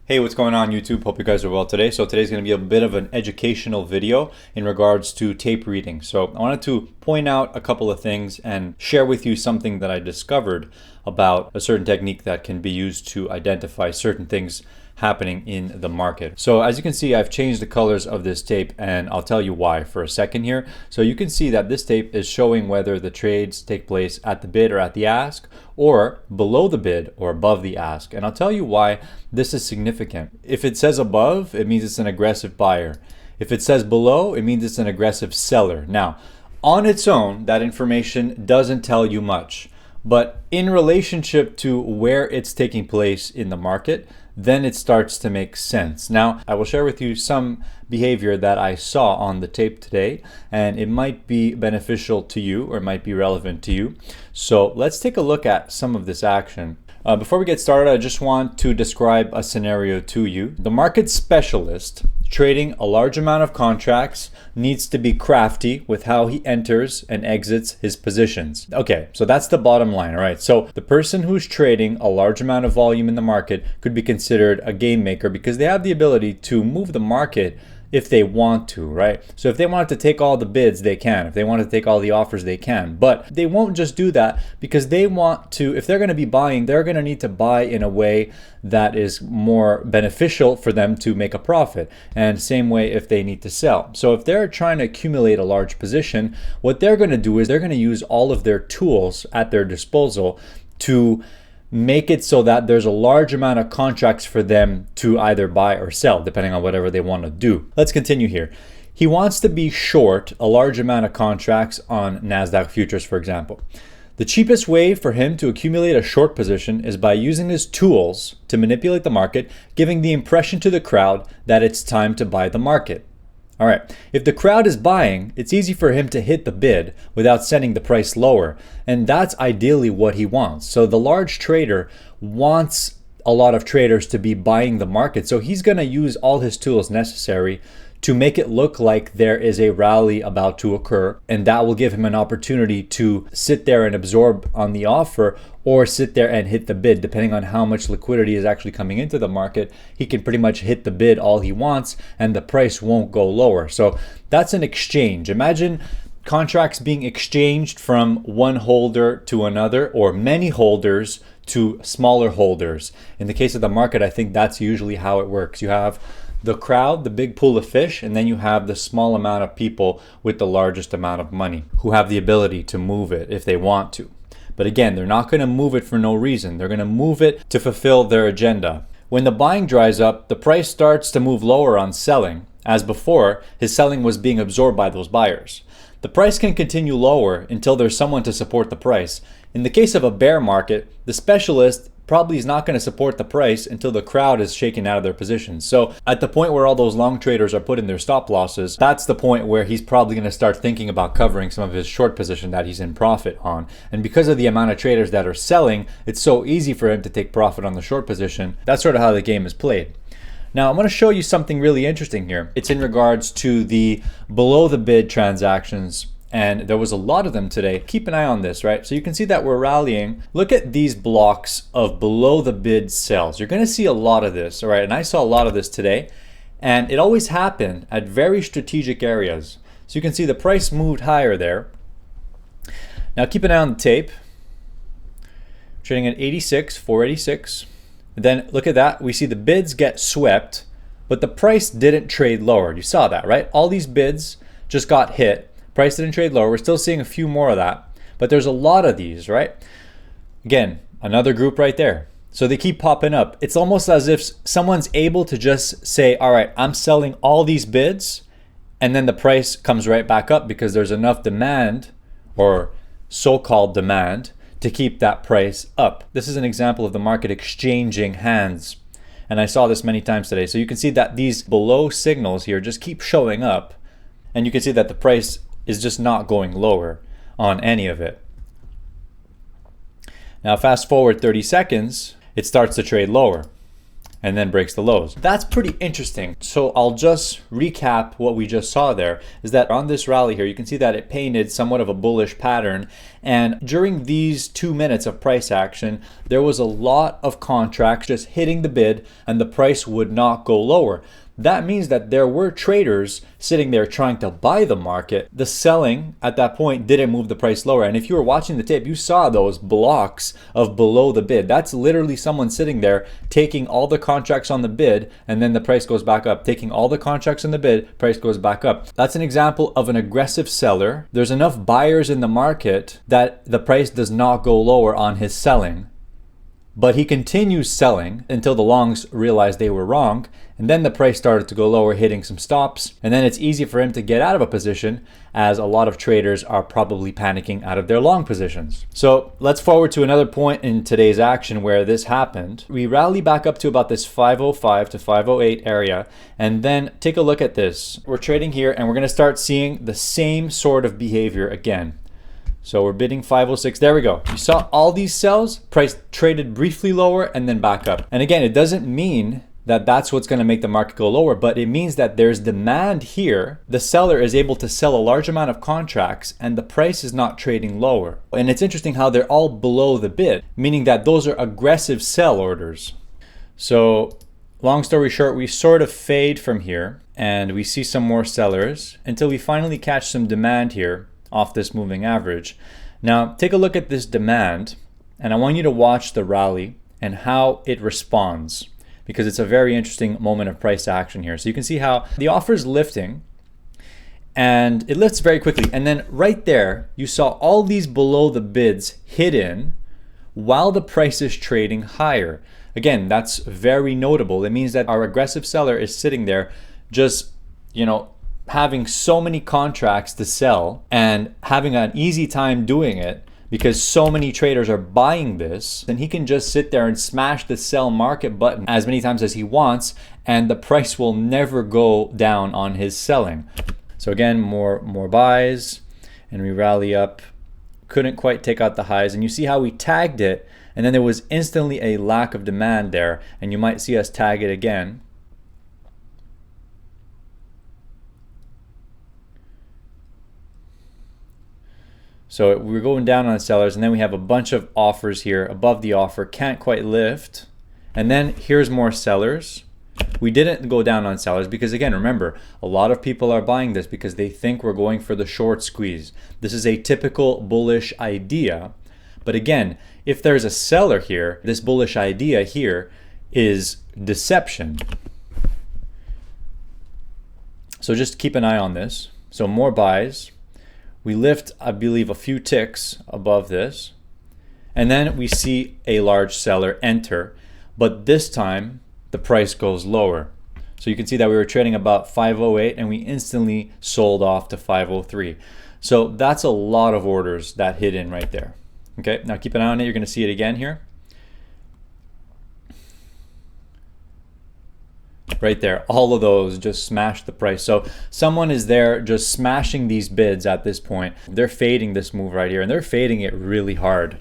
Hey, what's going on YouTube? Hope you guys are well today. So today's going to be a bit of an educational video in regards to tape reading. So I wanted to point out a couple of things and share with you something that I discovered about a certain technique that can be used to identify certain things happening in the market. So as you can see, I've changed the colors of this tape and I'll tell you why for a second here. So you can see that this tape is showing whether the trades take place at the bid or at the ask, or below the bid or above the ask. And I'll tell you why this is significant. If it says above, it means it's an aggressive buyer. If it says below, it means it's an aggressive seller. Now, on its own, that information doesn't tell you much. But in relationship to where it's taking place in the market, then it starts to make sense. Now, I will share with you some behavior that I saw on the tape today, and it might be beneficial to you or it might be relevant to you. So let's take a look at some of this action. Before we get started, I just want to describe a scenario to you. The market specialist trading a large amount of contracts needs to be crafty with how he enters and exits his positions. Okay, so that's the bottom line, all right? So the person who's trading a large amount of volume in the market could be considered a game maker because they have the ability to move the market if they want to, right? So if they wanted to take all the bids, they can. If they want to take all the offers, they can. But they won't just do that because they want to, if they're going to be buying, they're going to need to buy in a way that is more beneficial for them to make a profit. And same way if they need to sell. So if they're trying to accumulate a large position, what they're going to do is they're going to use all of their tools at their disposal to make it so that there's a large amount of contracts for them to either buy or sell, depending on whatever they want to do. Let's continue here. He wants to be short a large amount of contracts on Nasdaq Futures, for example. The cheapest way for him to accumulate a short position is by using his tools to manipulate the market, giving the impression to the crowd that it's time to buy the market. All right, if the crowd is buying, it's easy for him to hit the bid without sending the price lower. And that's ideally what he wants. So the large trader wants a lot of traders to be buying the market. So he's going to use all his tools necessary to make it look like there is a rally about to occur. And that will give him an opportunity to sit there and absorb on the offer or sit there and hit the bid. Depending on how much liquidity is actually coming into the market, he can pretty much hit the bid all he wants and the price won't go lower. So that's an exchange. Imagine contracts being exchanged from one holder to another or many holders to smaller holders. In the case of the market, I think that's usually how it works. You have the crowd, the big pool of fish, and then you have the small amount of people with the largest amount of money who have the ability to move it if they want to. But again, they're not going to move it for no reason. They're going to move it to fulfill their agenda. When the buying dries up, the price starts to move lower on selling. As before, his selling was being absorbed by those buyers. The price can continue lower until there's someone to support the price. In the case of a bear market, the specialist probably is not going to support the price until the crowd is shaken out of their positions. So at the point where all those long traders are put in their stop losses, that's the point where he's probably going to start thinking about covering some of his short position that he's in profit on. And because of the amount of traders that are selling, it's so easy for him to take profit on the short position. That's sort of how the game is played. Now, I'm going to show you something really interesting here. It's in regards to the below the bid transactions. And there was a lot of them today. Keep an eye on this, right? So you can see that we're rallying. Look at these blocks of below the bid sells. You're going to see a lot of this, all right? And I saw a lot of this today. And it always happened at very strategic areas. So you can see the price moved higher there. Now keep an eye on the tape. Trading at 86, 486. And then look at that. We see the bids get swept, but the price didn't trade lower. You saw that, right? All these bids just got hit. Price didn't trade lower. We're still seeing a few more of that, but there's a lot of these, right? Again, another group right there. So they keep popping up. It's almost as if someone's able to just say, all right, I'm selling all these bids, and then the price comes right back up because there's enough demand or so-called demand to keep that price up. This is an example of the market exchanging hands. And I saw this many times today. So you can see that these below signals here just keep showing up, and you can see that the price is just not going lower on any of it. Now fast forward 30 seconds, it starts to trade lower and then breaks the lows. That's pretty interesting. So I'll just recap what we just saw there, is that on this rally here, you can see that it painted somewhat of a bullish pattern And during these 2 minutes of price action, there was a lot of contracts just hitting the bid and the price would not go lower. That means that there were traders sitting there trying to buy the market. The selling at that point didn't move the price lower. And if you were watching the tape, you saw those blocks of below the bid. That's literally someone sitting there taking all the contracts on the bid and then the price goes back up. Taking all the contracts on the bid, price goes back up. That's an example of an aggressive seller. There's enough buyers in the market that the price does not go lower on his selling. But he continues selling until the longs realized they were wrong. And then the price started to go lower, hitting some stops. And then it's easy for him to get out of a position as a lot of traders are probably panicking out of their long positions. So let's forward to another point in today's action where this happened. We rally back up to about this 505 to 508 area. And then take a look at this. We're trading here and we're going to start seeing the same sort of behavior again. So we're bidding 506. There we go. You saw all these sells, price traded briefly lower and then back up. And again, it doesn't mean that that's what's going to make the market go lower, but it means that there's demand here. The seller is able to sell a large amount of contracts and the price is not trading lower. And it's interesting how they're all below the bid, meaning that those are aggressive sell orders. So long story short, we sort of fade from here and we see some more sellers until we finally catch some demand here off this moving average. Now take a look at this demand and I want you to watch the rally and how it responds, because it's a very interesting moment of price action here. So you can see how the offer is lifting and it lifts very quickly. And then right there, you saw all these below the bids hit in while the price is trading higher. Again, that's very notable. It means that our aggressive seller is sitting there just, having so many contracts to sell and having an easy time doing it because so many traders are buying this, and he can just sit there and smash the sell market button as many times as he wants and the price will never go down on his selling. So again, more buys and we rally up. Couldn't quite take out the highs, and you see how we tagged it and then there was instantly a lack of demand there, and you might see us tag it again. So we're going down on sellers and then we have a bunch of offers here above the offer, can't quite lift. And then here's more sellers. We didn't go down on sellers because again, remember, a lot of people are buying this because they think we're going for the short squeeze. This is a typical bullish idea. But again, if there's a seller here, this bullish idea here is deception. So just keep an eye on this. So more buys. We lift, I believe, a few ticks above this. And then we see a large seller enter. But this time, the price goes lower. So you can see that we were trading about 508 and we instantly sold off to 503. So that's a lot of orders that hit in right there. Okay, now keep an eye on it. You're going to see it again here. Right there, all of those just smashed the price. So someone is there just smashing these bids at this point. They're fading this move right here and they're fading it really hard.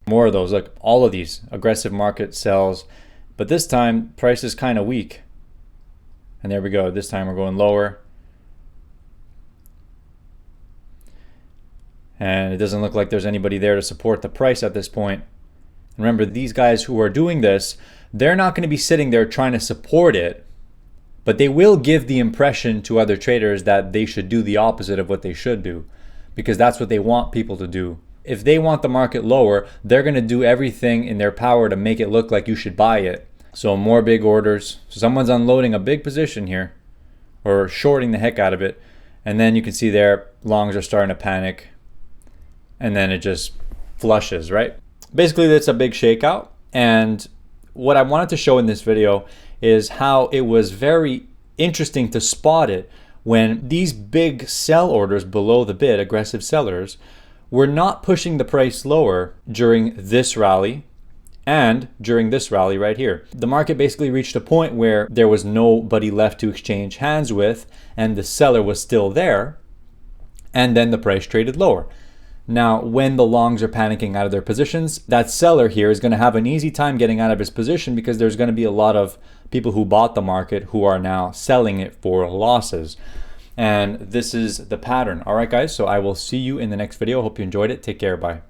More of those. Look, all of these aggressive market sells, but this time price is kind of weak. And there we go. This time we're going lower. And it doesn't look like there's anybody there to support the price at this point. Remember, these guys who are doing this, they're not going to be sitting there trying to support it, but they will give the impression to other traders that they should do the opposite of what they should do, because that's what they want people to do. If they want the market lower, they're going to do everything in their power to make it look like you should buy it. So more big orders. So someone's unloading a big position here or shorting the heck out of it. And then you can see there, longs are starting to panic. And then it just flushes, right? Basically, that's a big shakeout. And what I wanted to show in this video is how it was very interesting to spot it when these big sell orders below the bid, aggressive sellers, were not pushing the price lower during this rally and during this rally right here. The market basically reached a point where there was nobody left to exchange hands with and the seller was still there, and then the price traded lower. Now, when the longs are panicking out of their positions, that seller here is going to have an easy time getting out of his position because there's going to be a lot of people who bought the market who are now selling it for losses. And this is the pattern. All right, guys, so I will see you in the next video. Hope you enjoyed it. Take care. Bye.